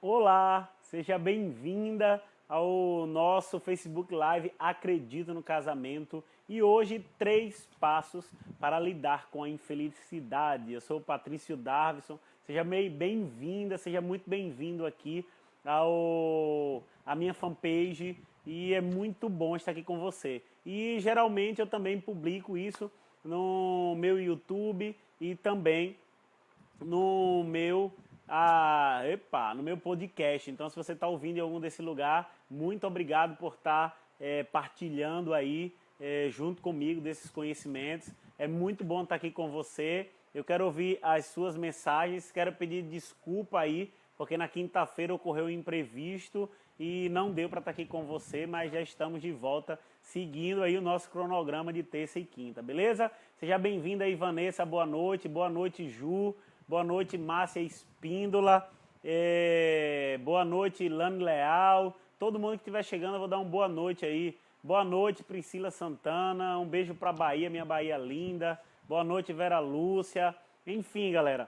Olá, seja bem-vinda ao nosso Facebook Live Acredito no Casamento e hoje 3 passos para lidar com a infelicidade. Eu sou o Patrício Darvison, seja bem-vinda, seja muito bem-vindo aqui à minha fanpage e é muito bom estar aqui com você. E geralmente eu também publico isso no meu YouTube e também no meu podcast. Então, se você está ouvindo em algum desse lugar, muito obrigado por estar partilhando aí junto comigo desses conhecimentos. É muito bom estar aqui com você. Eu quero ouvir as suas mensagens, quero pedir desculpa aí, porque na quinta-feira ocorreu um imprevisto e não deu para estar aqui com você, mas já estamos de volta, seguindo aí o nosso cronograma de terça e quinta, beleza? Seja bem-vinda aí, Vanessa, boa noite, Ju, boa noite, Márcia Espíndola, boa noite, Lani Leal, todo mundo que estiver chegando, eu vou dar uma boa noite aí. Boa noite, Priscila Santana, um beijo pra Bahia, minha Bahia linda. Boa noite, Vera Lúcia. Enfim, galera,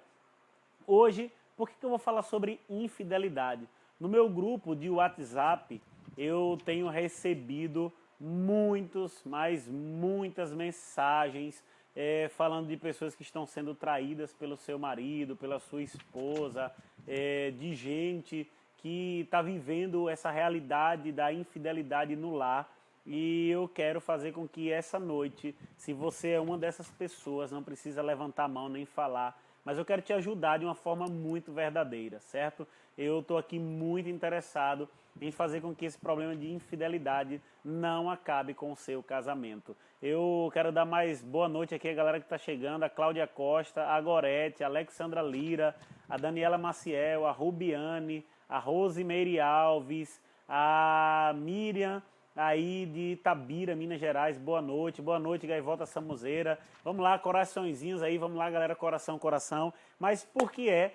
hoje, por que eu vou falar sobre infidelidade? No meu grupo de WhatsApp, eu tenho recebido muitas mensagens falando de pessoas que estão sendo traídas pelo seu marido, pela sua esposa, de gente que está vivendo essa realidade da infidelidade no lar. E eu quero fazer com que essa noite, se você é uma dessas pessoas, não precisa levantar a mão nem falar, mas eu quero te ajudar de uma forma muito verdadeira, certo? Eu estou aqui muito interessado em fazer com que esse problema de infidelidade não acabe com o seu casamento. Eu quero dar mais boa noite aqui à galera que está chegando, a Cláudia Costa, a Gorete, a Alexandra Lira, a Daniela Maciel, a Rubiane, a Rosimeire Alves, a Miriam, aí de Itabira, Minas Gerais, boa noite, Gaivota Samuzeira, vamos lá, coraçõezinhos aí, vamos lá, galera, coração, mas por que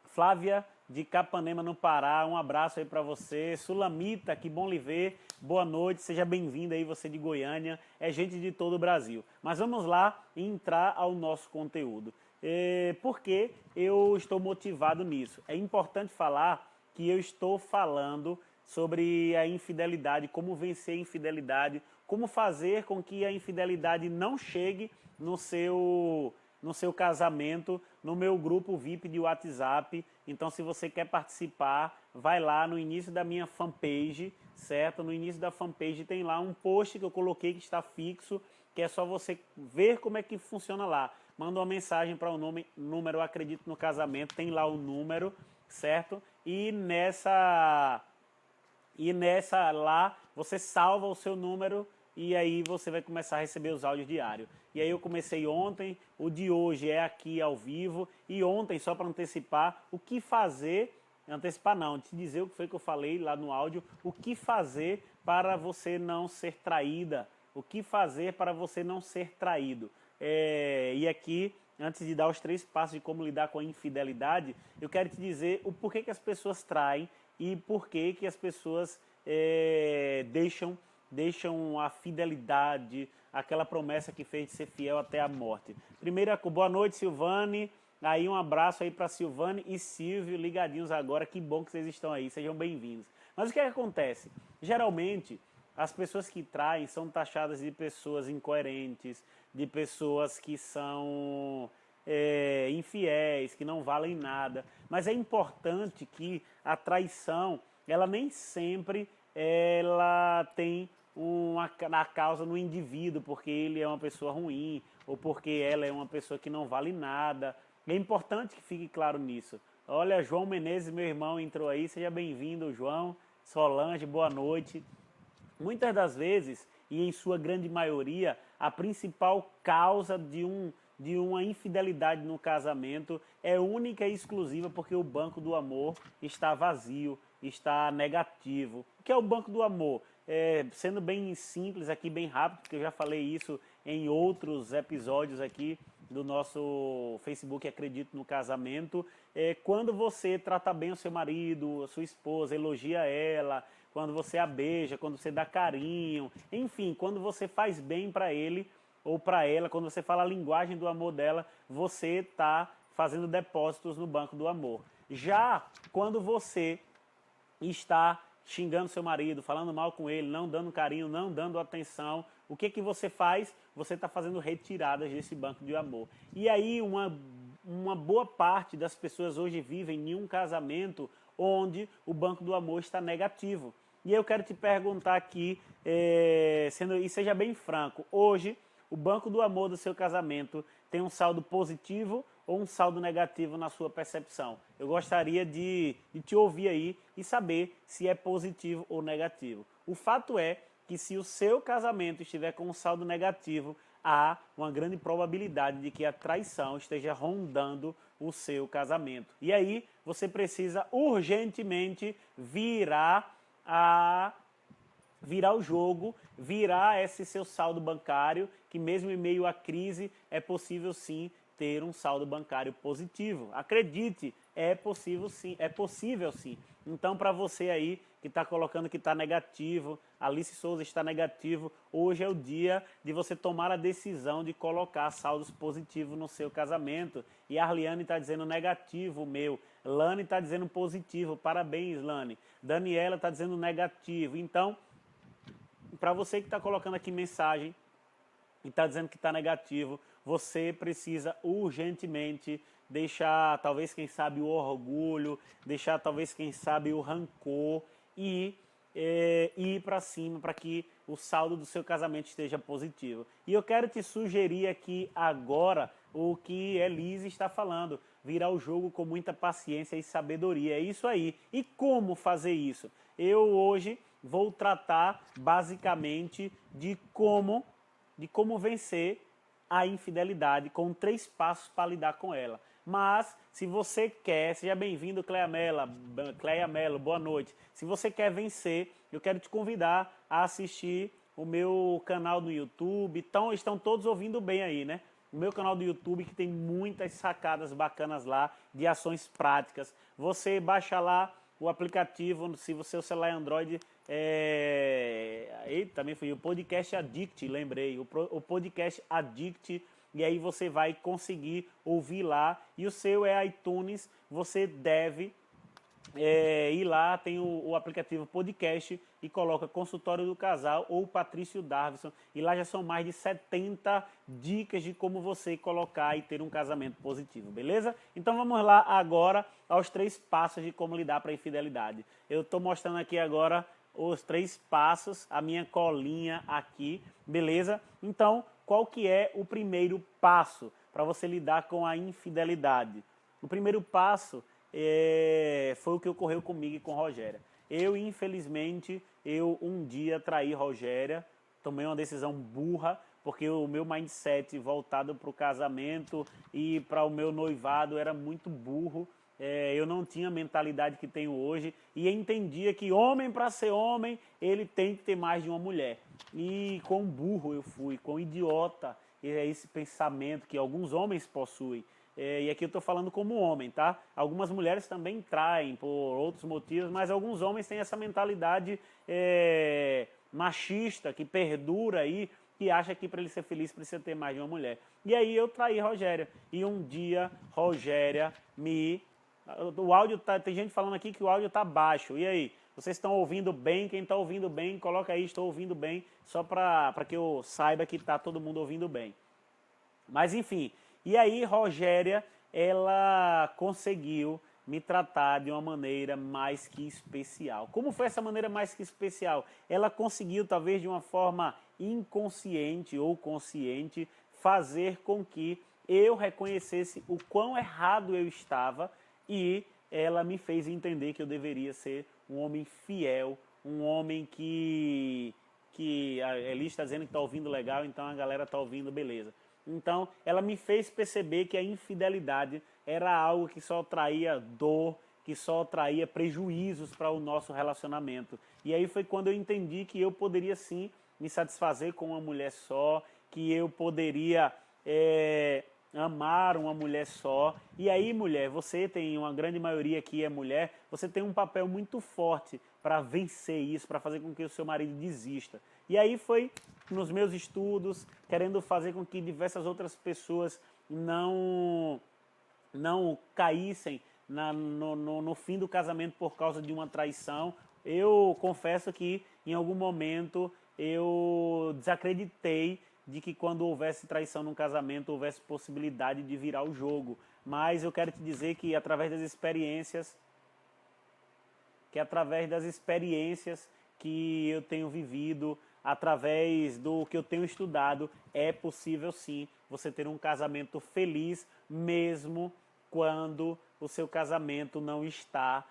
Flávia de Capanema, no Pará, um abraço aí para você, Sulamita, que bom lhe ver, boa noite, seja bem-vinda aí, você de Goiânia, é gente de todo o Brasil, mas vamos lá entrar ao nosso conteúdo. Por que eu estou motivado nisso? É importante falar que eu estou falando sobre a infidelidade, como vencer a infidelidade, como fazer com que a infidelidade não chegue no seu casamento, no meu grupo VIP de WhatsApp. Então, se você quer participar, vai lá no início da minha fanpage, certo? No início da fanpage tem lá um post que eu coloquei que está fixo, que é só você ver como é que funciona lá. Manda uma mensagem para o número Acredito no Casamento, tem lá o número, certo? E nessa lá você salva o seu número e aí você vai começar a receber os áudios diários. E aí eu comecei ontem, o de hoje é aqui ao vivo, e ontem, só para antecipar, o que fazer, antecipar não, te dizer o que foi que eu falei lá no áudio, o que fazer para você não ser traída, o que fazer para você não ser traído. E aqui, antes de dar os 3 passos de como lidar com a infidelidade, eu quero te dizer o porquê que as pessoas traem e porquê que as pessoas deixam a fidelidade, aquela promessa que fez de ser fiel até a morte. Primeiro, boa noite, Silvane. Aí um abraço aí para Silvane e Silvio, ligadinhos agora. Que bom que vocês estão aí, sejam bem-vindos. Mas o que acontece? Geralmente, as pessoas que traem são taxadas de pessoas incoerentes, de pessoas que são infiéis, que não valem nada. Mas é importante que a traição, ela nem sempre ela tem a causa no indivíduo, porque ele é uma pessoa ruim, ou porque ela é uma pessoa que não vale nada. É importante que fique claro nisso. Olha, João Menezes, meu irmão, entrou aí, seja bem-vindo, João. Solange, boa noite. Muitas das vezes, e em sua grande maioria, a principal causa de uma infidelidade no casamento é única e exclusiva porque o banco do amor está vazio, está negativo. O que é o banco do amor? Sendo bem simples aqui, bem rápido, porque eu já falei isso em outros episódios aqui do nosso Facebook Acredito no Casamento, quando você trata bem o seu marido, a sua esposa, elogia ela, quando você a beija, quando você dá carinho, enfim, quando você faz bem para ele ou para ela, quando você fala a linguagem do amor dela, você está fazendo depósitos no banco do amor. Já quando você está xingando seu marido, falando mal com ele, não dando carinho, não dando atenção, o que você faz? Você está fazendo retiradas desse banco de amor. E aí uma boa parte das pessoas hoje vivem em um casamento onde o banco do amor está negativo. E eu quero te perguntar aqui, e seja bem franco, hoje o banco do amor do seu casamento tem um saldo positivo ou um saldo negativo na sua percepção? Eu gostaria de te ouvir aí e saber se é positivo ou negativo. O fato é que se o seu casamento estiver com um saldo negativo, há uma grande probabilidade de que a traição esteja rondando o seu casamento. E aí você precisa urgentemente virar o jogo, virar esse seu saldo bancário, que mesmo em meio à crise é possível sim ter um saldo bancário positivo. Acredite, é possível sim. Então, para você aí que está colocando que está negativo, Alice Souza está negativo, hoje é o dia de você tomar a decisão de colocar saldos positivos no seu casamento. E a Arliane está dizendo negativo, meu. Lani está dizendo positivo, parabéns, Lani. Daniela está dizendo negativo. Então, para você que está colocando aqui mensagem e está dizendo que está negativo, você precisa urgentemente deixar, talvez, quem sabe, o orgulho, deixar, talvez, quem sabe, o rancor e ir para cima para que o saldo do seu casamento esteja positivo. E eu quero te sugerir aqui agora o que Elise está falando, virar o jogo com muita paciência e sabedoria. É isso aí. E como fazer isso? Eu hoje vou tratar basicamente de como vencer a infidelidade com 3 passos para lidar com ela. Mas, se você quer, seja bem-vindo, Cleia Mello, boa noite. Se você quer vencer, eu quero te convidar a assistir o meu canal no YouTube. Então, estão todos ouvindo bem aí, né? O meu canal do YouTube, que tem muitas sacadas bacanas lá, de ações práticas. Você baixa lá o aplicativo, se você o celular é Android, também foi o Podcast Addict, lembrei, o Podcast Addict, e aí você vai conseguir ouvir lá, e o seu é iTunes, você deve ir lá, tem o aplicativo Podcast e coloca Consultório do Casal ou Patrício Darvison, e lá já são mais de 70 dicas de como você colocar e ter um casamento positivo, beleza? Então vamos lá agora aos 3 passos de como lidar para a infidelidade. Eu estou mostrando aqui agora os 3 passos, a minha colinha aqui, beleza? Então, qual que é o primeiro passo para você lidar com a infidelidade? O primeiro passo foi o que ocorreu comigo e com Rogéria. Infelizmente, um dia traí Rogéria, tomei uma decisão burra, porque o meu mindset voltado para o casamento e para o meu noivado era muito burro. Eu não tinha a mentalidade que tenho hoje e entendia que homem, para ser homem, ele tem que ter mais de uma mulher. E quão burro eu fui, quão idiota é esse pensamento que alguns homens possuem. E aqui eu estou falando como homem, tá? Algumas mulheres também traem por outros motivos, mas alguns homens têm essa mentalidade machista que perdura aí, que acha que para ele ser feliz precisa ter mais de uma mulher. E aí eu traí Rogéria. E um dia Rogéria o áudio tem gente falando aqui que o áudio está baixo. E aí? Vocês estão ouvindo bem? Quem está ouvindo bem, coloca aí, estou ouvindo bem, só para que eu saiba que está todo mundo ouvindo bem. Mas enfim, e aí Rogéria, ela conseguiu me tratar de uma maneira mais que especial. Como foi essa maneira mais que especial? Ela conseguiu, talvez de uma forma inconsciente ou consciente, fazer com que eu reconhecesse o quão errado eu estava e ela me fez entender que eu deveria ser um homem fiel, um homem que a Eli está dizendo que está ouvindo legal, então a galera está ouvindo, beleza. Então, ela me fez perceber que a infidelidade era algo que só traía dor, que só traía prejuízos para o nosso relacionamento. E aí foi quando eu entendi que eu poderia sim me satisfazer com uma mulher só, que eu poderia amar uma mulher só. E aí, mulher, você tem, uma grande maioria aqui é mulher, você tem um papel muito forte para vencer isso, para fazer com que o seu marido desista. E aí foi nos meus estudos, querendo fazer com que diversas outras pessoas não caíssem no fim do casamento por causa de uma traição. Eu confesso que em algum momento eu desacreditei de que quando houvesse traição num casamento houvesse possibilidade de virar o jogo. Mas eu quero te dizer que através das experiências que eu tenho vivido, através do que eu tenho estudado, é possível sim você ter um casamento feliz, mesmo quando o seu casamento não está,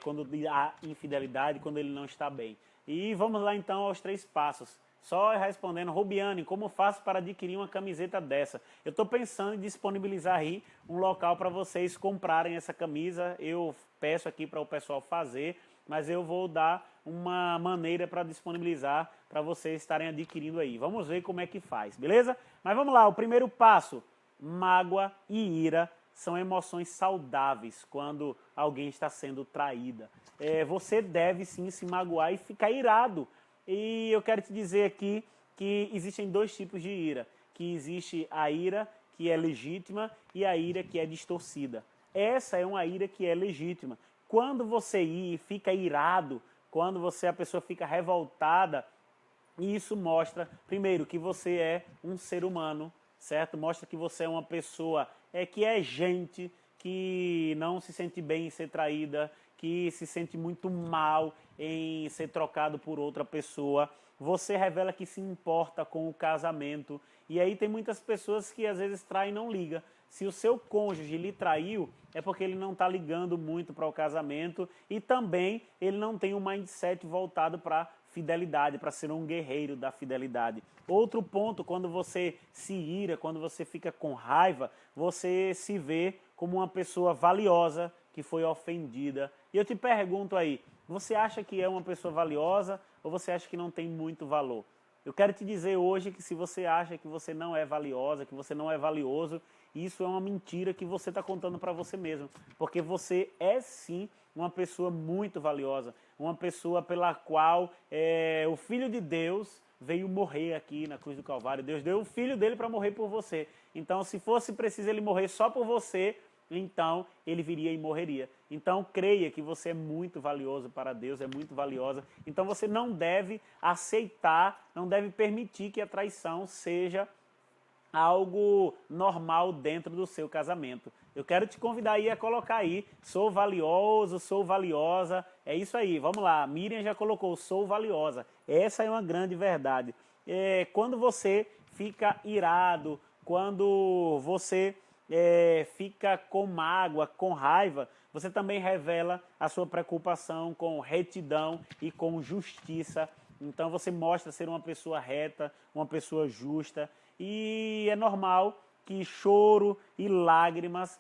quando há infidelidade, quando ele não está bem. E vamos lá então aos 3 passos. Só respondendo, Rubiane, como faço para adquirir uma camiseta dessa? Eu estou pensando em disponibilizar aí um local para vocês comprarem essa camisa. Eu peço aqui para o pessoal fazer, mas eu vou dar uma maneira para disponibilizar para vocês estarem adquirindo aí. Vamos ver como é que faz, beleza? Mas vamos lá, o primeiro passo, mágoa e ira são emoções saudáveis quando alguém está sendo traída. Você deve sim se magoar e ficar irado. E eu quero te dizer aqui que existem 2 tipos de ira, que existe a ira que é legítima e a ira que é distorcida. Essa é uma ira que é legítima. Quando você fica irado, quando a pessoa fica revoltada, isso mostra, primeiro, que você é um ser humano, certo? Mostra que você é uma pessoa que é gente, que não se sente bem em ser traída, que se sente muito mal em ser trocado por outra pessoa. Você revela que se importa com o casamento. E aí tem muitas pessoas que às vezes traem e não ligam. Se o seu cônjuge lhe traiu, é porque ele não está ligando muito para o casamento e também ele não tem um mindset voltado para fidelidade, para ser um guerreiro da fidelidade. Outro ponto, quando você se ira, quando você fica com raiva, você se vê como uma pessoa valiosa que foi ofendida. E eu te pergunto aí, você acha que é uma pessoa valiosa ou você acha que não tem muito valor? Eu quero te dizer hoje que se você acha que você não é valiosa, que você não é valioso, isso é uma mentira que você está contando para você mesmo. Porque você é sim uma pessoa muito valiosa, uma pessoa pela qual o Filho de Deus veio morrer aqui na cruz do Calvário. Deus deu o Filho dele para morrer por você. Então, se fosse preciso ele morrer só por você, então ele viria e morreria. Então creia que você é muito valioso para Deus, é muito valiosa. Então você não deve aceitar, não deve permitir que a traição seja algo normal dentro do seu casamento. Eu quero te convidar aí a colocar aí, sou valioso, sou valiosa, é isso aí, vamos lá, Miriam já colocou, sou valiosa, essa é uma grande verdade. Quando você fica irado, quando você fica com mágoa, com raiva, você também revela a sua preocupação com retidão e com justiça. Então você mostra ser uma pessoa reta, uma pessoa justa. E é normal que choro e lágrimas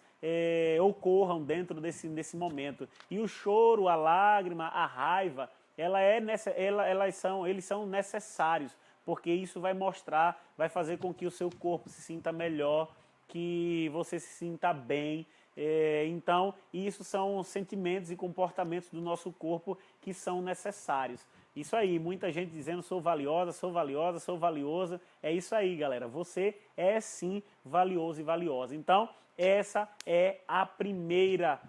ocorram dentro desse momento. E o choro, a lágrima, a raiva, eles são necessários, porque isso vai mostrar, vai fazer com que o seu corpo se sinta melhor, que você se sinta bem. Então, isso são sentimentos e comportamentos do nosso corpo que são necessários. Isso aí, muita gente dizendo sou valiosa, sou valiosa, sou valiosa. É isso aí, galera. Você é sim valioso e valiosa. Então, essa é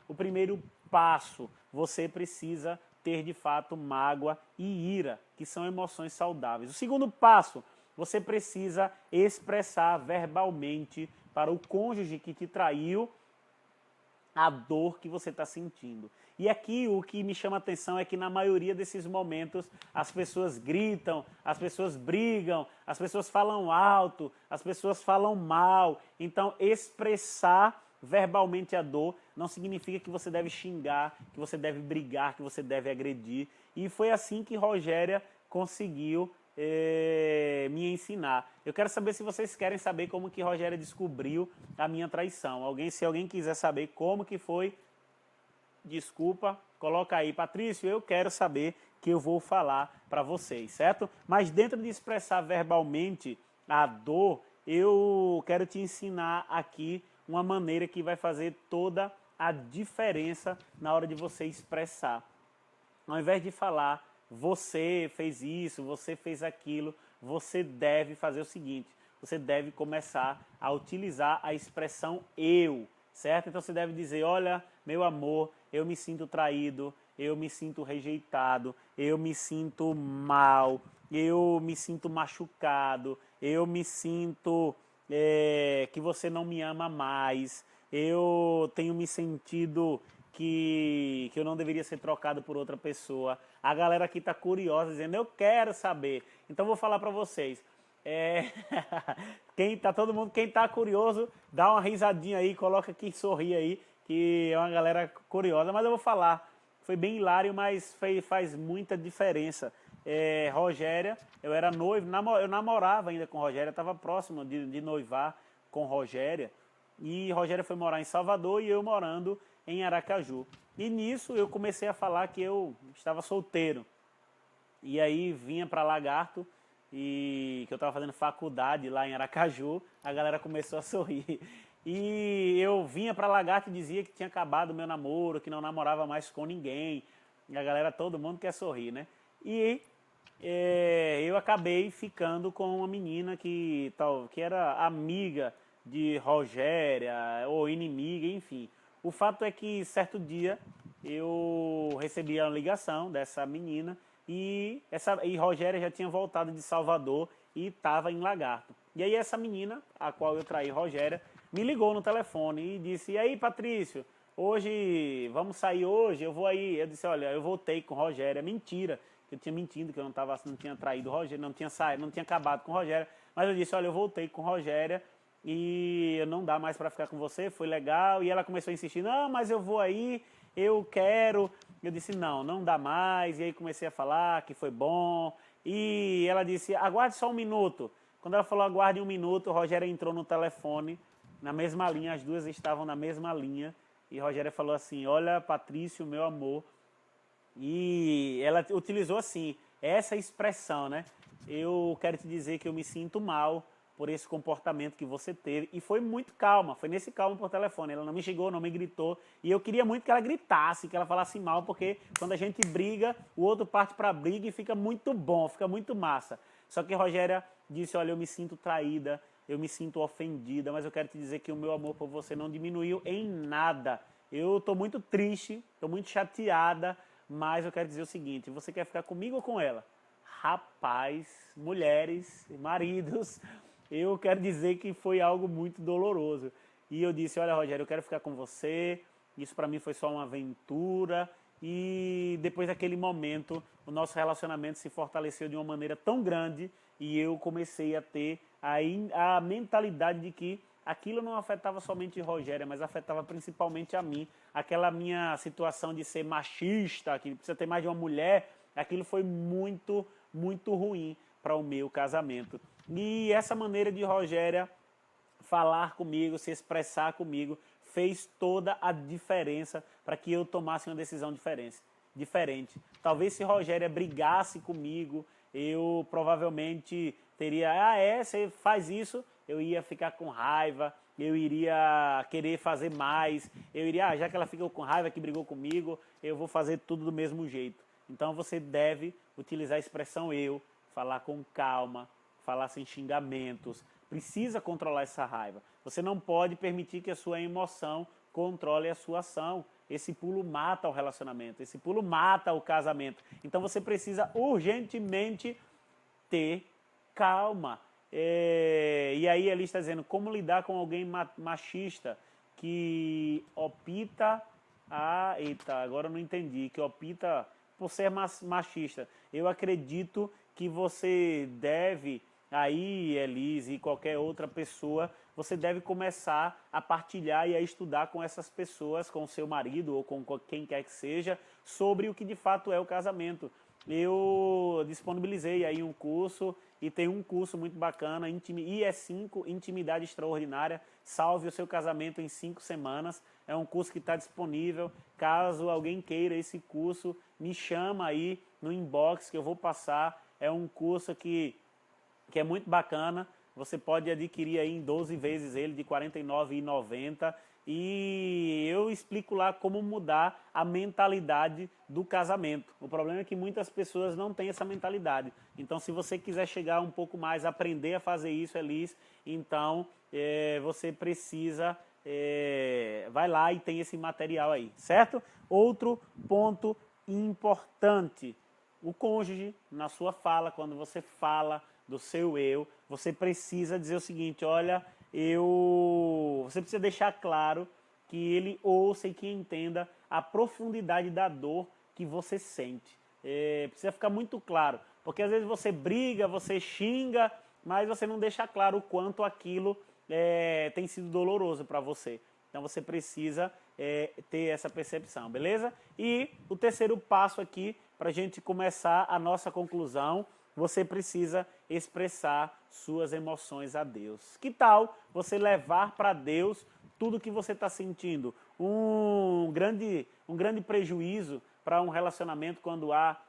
o primeiro passo. Você precisa ter de fato mágoa e ira, que são emoções saudáveis. O segundo passo, você precisa expressar verbalmente para o cônjuge que te traiu a dor que você está sentindo. E aqui o que me chama a atenção é que na maioria desses momentos as pessoas gritam, as pessoas brigam, as pessoas falam alto, as pessoas falam mal. Então expressar verbalmente a dor não significa que você deve xingar, que você deve brigar, que você deve agredir. E foi assim que Rogéria conseguiu me ensinar. Eu quero saber se vocês querem saber como que Rogéria descobriu a minha traição. Se alguém quiser saber como que foi, desculpa, coloca aí, Patrício, eu quero saber, que eu vou falar para vocês, certo? Mas dentro de expressar verbalmente a dor, eu quero te ensinar aqui uma maneira que vai fazer toda a diferença na hora de você expressar. Ao invés de falar você fez isso, você fez aquilo, você deve fazer o seguinte, você deve começar a utilizar a expressão eu. certo? Então você deve dizer, olha, meu amor, eu me sinto traído, eu me sinto rejeitado, eu me sinto mal, eu me sinto machucado, eu me sinto que você não me ama mais, eu tenho me sentido que eu não deveria ser trocado por outra pessoa. A galera aqui tá curiosa, dizendo, eu quero saber. Então vou falar para vocês. Quem tá curioso, dá uma risadinha aí, coloca aqui, sorri aí, que é uma galera curiosa. Mas eu vou falar. Foi bem hilário, mas faz muita diferença. Rogéria, eu era noivo, eu namorava ainda com Rogéria, estava próximo de noivar com Rogéria. E Rogéria foi morar em Salvador e eu morando em Aracaju. E nisso eu comecei a falar que eu estava solteiro. E aí vinha para Lagarto, e que eu estava fazendo faculdade lá em Aracaju, a galera começou a sorrir. E eu vinha para Lagarto e dizia que tinha acabado o meu namoro, que não namorava mais com ninguém. E a galera, todo mundo quer sorrir, né? E eu acabei ficando com uma menina que era amiga de Rogéria, ou inimiga, enfim. O fato é que certo dia eu recebi a ligação dessa menina e Rogéria já tinha voltado de Salvador e estava em Lagarto. E aí essa menina, a qual eu traí, Rogéria, me ligou no telefone e disse, e aí Patrício, hoje, vamos sair hoje? Eu vou aí. Eu disse, olha, eu voltei com Rogéria. Mentira, eu tinha mentido que eu não tinha traído Rogéria, não tinha saído, não tinha acabado com Rogéria. Mas eu disse, olha, eu voltei com Rogéria e não dá mais para ficar com você, foi legal. E ela começou a insistir, não, mas eu vou aí, eu quero. Eu disse, não, não dá mais. E aí comecei a falar que foi bom. E ela disse, aguarde só um minuto. Quando ela falou aguarde um minuto, Rogéria entrou no telefone, na mesma linha, as duas estavam na mesma linha. E Rogéria falou assim, olha, Patrício, meu amor. E ela utilizou assim, essa expressão, né? Eu quero te dizer que eu me sinto mal por esse comportamento que você teve. E foi muito calma, foi nesse calmo por telefone. Ela não me chegou, não me gritou. E eu queria muito que ela gritasse, que ela falasse mal, porque quando a gente briga, o outro parte pra briga e fica muito bom, fica muito massa. Só que Rogéria disse, olha, eu me sinto traída, eu me sinto ofendida, mas eu quero te dizer que o meu amor por você não diminuiu em nada. Eu tô muito triste, tô muito chateada, mas eu quero dizer o seguinte, você quer ficar comigo ou com ela? Rapaz, mulheres, maridos, eu quero dizer que foi algo muito doloroso. E eu disse, olha Rogério, eu quero ficar com você, isso para mim foi só uma aventura. E depois daquele momento, o nosso relacionamento se fortaleceu de uma maneira tão grande e eu comecei a ter a mentalidade de que aquilo não afetava somente Rogéria, mas afetava principalmente a mim. Aquela minha situação de ser machista, que precisa ter mais de uma mulher, aquilo foi muito, muito ruim para o meu casamento. E essa maneira de Rogéria falar comigo, se expressar comigo, fez toda a diferença para que eu tomasse uma decisão diferente. Talvez se Rogéria brigasse comigo, eu provavelmente teria, você faz isso, eu ia ficar com raiva, eu iria querer fazer mais, eu iria, já que ela ficou com raiva, que brigou comigo, eu vou fazer tudo do mesmo jeito. Então você deve utilizar a expressão eu, falar com calma, falar sem xingamentos, precisa controlar essa raiva. Você não pode permitir que a sua emoção controle a sua ação. Esse pulo mata o relacionamento, esse pulo mata o casamento. Então você precisa urgentemente ter calma. E aí ele está dizendo como lidar com alguém machista que opta eita, agora eu não entendi, que opta por ser machista. Eu acredito que você deve, aí Elise e qualquer outra pessoa, você deve começar a partilhar e a estudar com essas pessoas, com o seu marido ou com quem quer que seja, sobre o que de fato é o casamento. Eu disponibilizei aí um curso e tem um curso muito bacana, IE5, Intimidade Extraordinária, salve o seu casamento em 5 semanas. É um curso que está disponível, caso alguém queira esse curso, me chama aí no inbox que eu vou passar. É um curso que é muito bacana, você pode adquirir aí em 12 vezes ele de R$ 49,90 e eu explico lá como mudar a mentalidade do casamento. O problema é que muitas pessoas não têm essa mentalidade. Então, se você quiser chegar um pouco mais, aprender a fazer isso, Elis, então você precisa vai lá e tem esse material aí, certo? Outro ponto importante, o cônjuge, na sua fala, quando você fala do seu eu, você precisa dizer o seguinte, olha, você precisa deixar claro que ele ouça e que entenda a profundidade da dor que você sente. Precisa ficar muito claro, porque às vezes você briga, você xinga, mas você não deixa claro o quanto aquilo tem sido doloroso para você. Então você precisa ter essa percepção, beleza? E o terceiro passo aqui, para a gente começar a nossa conclusão, você precisa expressar suas emoções a Deus. Que tal você levar para Deus tudo que você está sentindo? Um grande prejuízo para um relacionamento quando há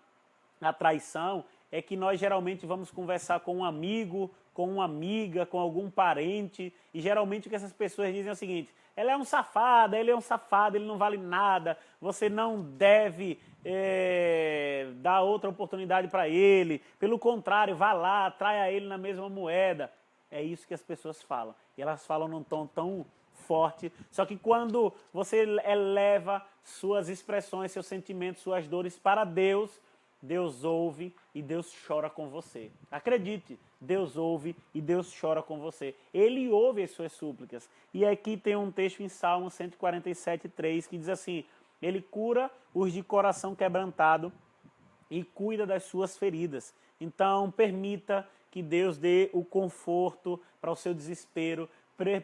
a traição é que nós geralmente vamos conversar com um amigo, com uma amiga, com algum parente, e geralmente o que essas pessoas dizem é o seguinte, ela é um safado, ele é um safado, ele não vale nada, você não deve dar outra oportunidade para ele, pelo contrário, vá lá, traia ele na mesma moeda. É isso que as pessoas falam, e elas falam num tom tão forte, só que quando você eleva suas expressões, seus sentimentos, suas dores para Deus, Deus ouve e Deus chora com você. Acredite, Deus ouve e Deus chora com você. Ele ouve as suas súplicas. E aqui tem um texto em Salmo 147:3 que diz assim, ele cura os de coração quebrantado e cuida das suas feridas. Então, permita que Deus dê o conforto para o seu desespero.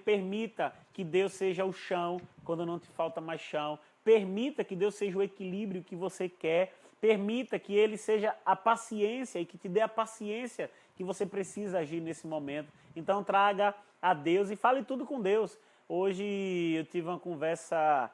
Permita que Deus seja o chão quando não te falta mais chão. Permita que Deus seja o equilíbrio que você quer. Permita que Ele seja a paciência e que te dê a paciência que você precisa agir nesse momento. Então traga a Deus e fale tudo com Deus. Hoje eu tive uma conversa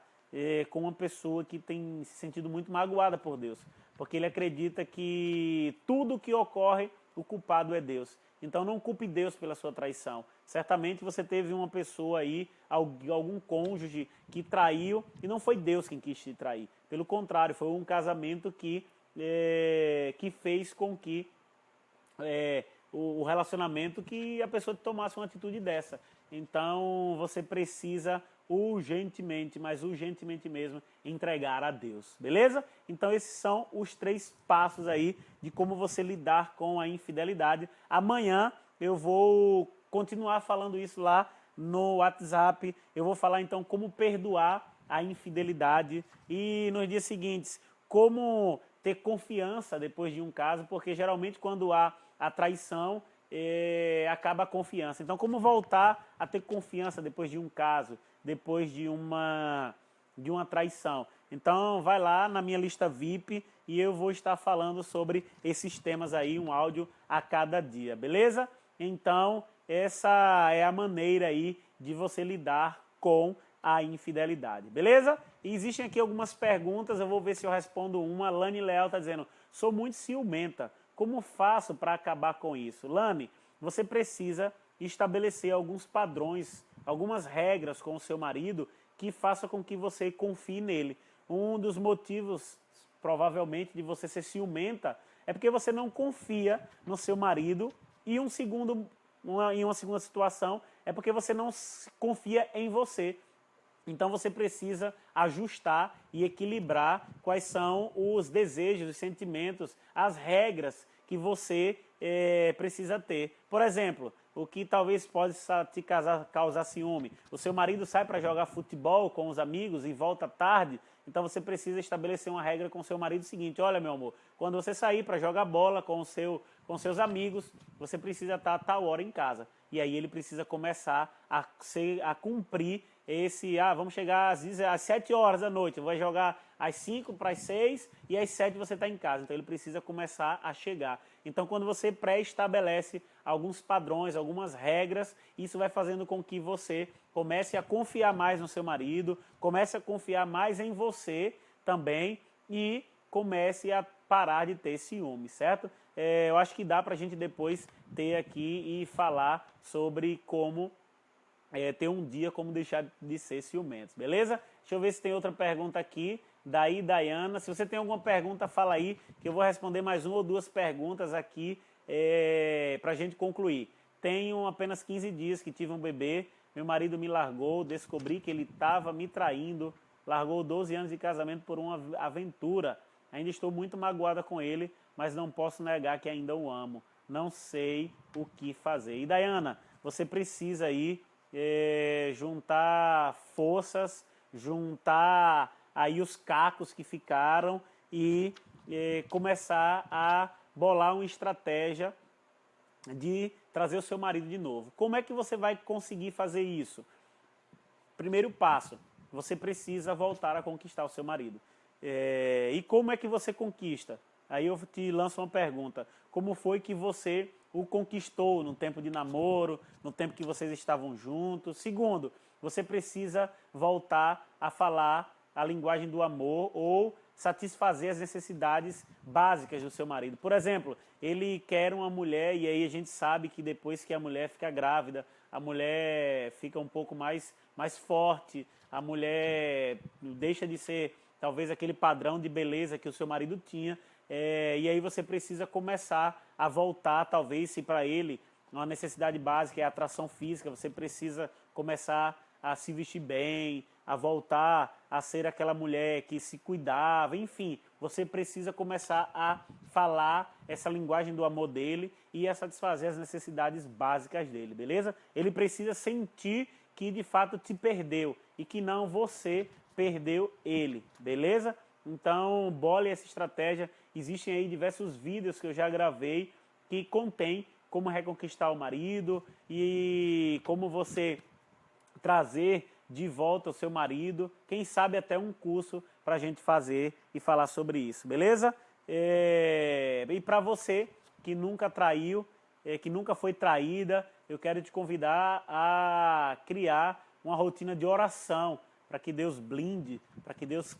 com uma pessoa que tem se sentido muito magoada por Deus, porque ele acredita que tudo que ocorre, o culpado é Deus. Então não culpe Deus pela sua traição. Certamente você teve uma pessoa aí, algum cônjuge que traiu e não foi Deus quem quis te trair. Pelo contrário, foi um casamento que fez com que o relacionamento que a pessoa tomasse uma atitude dessa. Então você precisa urgentemente, mas urgentemente mesmo, entregar a Deus, beleza? Então esses são os 3 passos aí de como você lidar com a infidelidade. Amanhã eu vou continuar falando isso lá no WhatsApp, eu vou falar então como perdoar a infidelidade e nos dias seguintes, como ter confiança depois de um caso, porque geralmente quando há a traição, acaba a confiança. Então, como voltar a ter confiança depois de um caso, depois de uma traição? Então, vai lá na minha lista VIP e eu vou estar falando sobre esses temas aí, um áudio a cada dia, beleza? Então, essa é a maneira aí de você lidar com a infidelidade, beleza? E existem aqui algumas perguntas, eu vou ver se eu respondo uma. Lani Leal está dizendo, sou muito ciumenta, como faço para acabar com isso? Lani, você precisa estabelecer alguns padrões, algumas regras com o seu marido que façam com que você confie nele. Um dos motivos, provavelmente, de você ser ciumenta é porque você não confia no seu marido e em uma segunda situação é porque você não confia em você. Então você precisa ajustar e equilibrar quais são os desejos, os sentimentos, as regras que você precisa ter. Por exemplo, o que talvez possa te causar ciúme. O seu marido sai para jogar futebol com os amigos e volta tarde, então você precisa estabelecer uma regra com o seu marido seguinte, olha meu amor, quando você sair para jogar bola com seus amigos, você precisa estar a tal hora em casa. E aí ele precisa começar a cumprir vamos chegar às 7 horas da noite, vai jogar às 5 para as 6 e às 7 você está em casa. Então ele precisa começar a chegar. Então quando você pré-estabelece alguns padrões, algumas regras, isso vai fazendo com que você comece a confiar mais no seu marido, comece a confiar mais em você também e comece a parar de ter ciúme, certo? Eu acho que dá para a gente depois ter aqui e falar sobre como ter um dia como deixar de ser ciumentos, beleza? Deixa eu ver se tem outra pergunta aqui, daí Dayana. Se você tem alguma pergunta, fala aí, que eu vou responder mais 1 ou 2 perguntas aqui para a gente concluir. tenho apenas 15 dias que tive um bebê, meu marido me largou, descobri que ele estava me traindo, largou 12 anos de casamento por uma aventura. Ainda estou muito magoada com ele, mas não posso negar que ainda o amo. Não sei o que fazer. E Dayana, você precisa aí juntar forças, juntar aí os cacos que ficaram e começar a bolar uma estratégia de trazer o seu marido de novo. Como é que você vai conseguir fazer isso? Primeiro passo, você precisa voltar a conquistar o seu marido. E como é que você conquista? Aí eu te lanço uma pergunta. Como foi que você o conquistou no tempo de namoro, no tempo que vocês estavam juntos? Segundo, você precisa voltar a falar a linguagem do amor ou satisfazer as necessidades básicas do seu marido. Por exemplo, ele quer uma mulher e aí a gente sabe que depois que a mulher fica grávida, a mulher fica um pouco mais forte, a mulher deixa de ser talvez aquele padrão de beleza que o seu marido tinha, e aí você precisa começar a voltar, talvez, se para ele uma necessidade básica é a atração física, você precisa começar a se vestir bem, a voltar a ser aquela mulher que se cuidava, enfim, você precisa começar a falar essa linguagem do amor dele e a satisfazer as necessidades básicas dele, beleza? Ele precisa sentir que de fato te perdeu e que não você perdeu ele, beleza? Então, bole essa estratégia. Existem aí diversos vídeos que eu já gravei que contém como reconquistar o marido e como você trazer de volta o seu marido, quem sabe até um curso para a gente fazer e falar sobre isso, beleza? E para você que nunca traiu, que nunca foi traída, eu quero te convidar a criar uma rotina de oração para que Deus blinde, para que Deus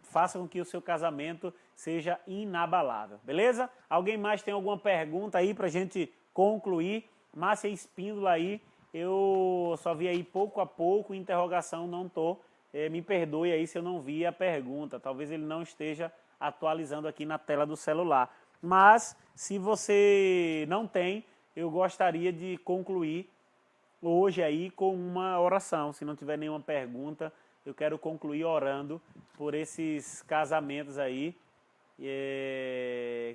faça com que o seu casamento seja inabalável, beleza? Alguém mais tem alguma pergunta aí para a gente concluir? Márcia Espíndola aí, eu só vi aí pouco a pouco, interrogação não estou. Me perdoe aí se eu não vi a pergunta, talvez ele não esteja atualizando aqui na tela do celular. Mas, se você não tem, eu gostaria de concluir hoje aí com uma oração. Se não tiver nenhuma pergunta, eu quero concluir orando por esses casamentos aí.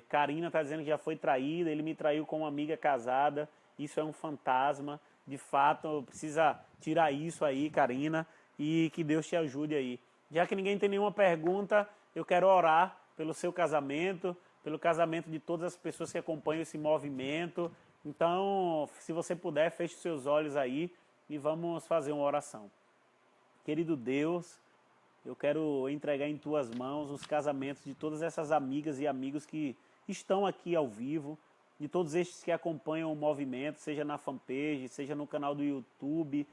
Karina está dizendo que já foi traída, ele me traiu com uma amiga casada, isso é um fantasma. De fato, precisa tirar isso aí, Karina, e que Deus te ajude aí. Já que ninguém tem nenhuma pergunta, eu quero orar pelo seu casamento, pelo casamento de todas as pessoas que acompanham esse movimento. Então, se você puder, feche os seus olhos aí e vamos fazer uma oração. Querido Deus, eu quero entregar em tuas mãos os casamentos de todas essas amigas e amigos que estão aqui ao vivo, de todos estes que acompanham o movimento, seja na fanpage, seja no canal do YouTube,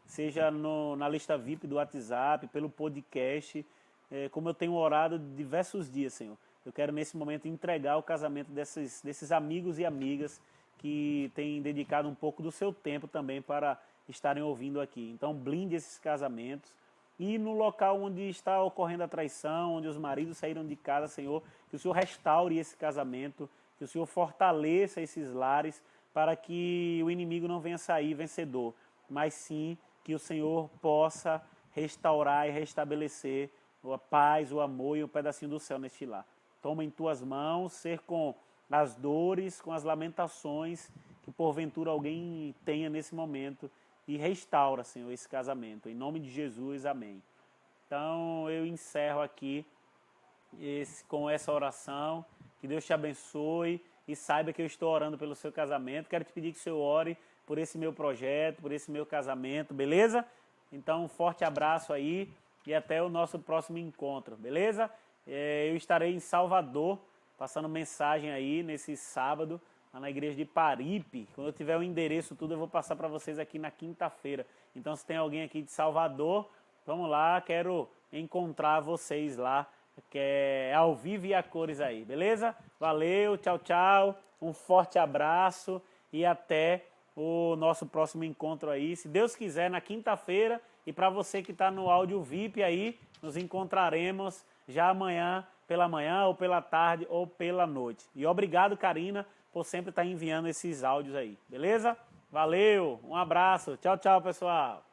seja na lista VIP do WhatsApp, pelo podcast, como eu tenho orado diversos dias, Senhor. Eu quero nesse momento entregar o casamento desses amigos e amigas que têm dedicado um pouco do seu tempo também para estarem ouvindo aqui. Então blinde esses casamentos e no local onde está ocorrendo a traição, onde os maridos saíram de casa, Senhor, que o Senhor restaure esse casamento, que o Senhor fortaleça esses lares para que o inimigo não venha sair vencedor, mas sim que o Senhor possa restaurar e restabelecer a paz, o amor e um pedacinho do céu neste lar. Toma em tuas mãos, ser com as dores, com as lamentações que porventura alguém tenha nesse momento e restaura, Senhor, esse casamento. Em nome de Jesus, amém. Então eu encerro aqui com essa oração. Que Deus te abençoe e saiba que eu estou orando pelo seu casamento. Quero te pedir que o Senhor ore por esse meu projeto, por esse meu casamento, beleza? Então, um forte abraço aí e até o nosso próximo encontro, beleza? Eu estarei em Salvador, passando mensagem aí nesse sábado, lá na igreja de Paripe. Quando eu tiver o endereço tudo, eu vou passar para vocês aqui na quinta-feira. Então, se tem alguém aqui de Salvador, vamos lá, quero encontrar vocês lá, que é ao vivo e a cores aí, beleza? Valeu, tchau, tchau, um forte abraço e até o nosso próximo encontro aí, se Deus quiser, na quinta-feira. E para você que está no áudio VIP aí, nos encontraremos já amanhã, pela manhã, ou pela tarde, ou pela noite. E obrigado, Karina, por sempre estar enviando esses áudios aí, beleza? Valeu, um abraço. Tchau, tchau, pessoal.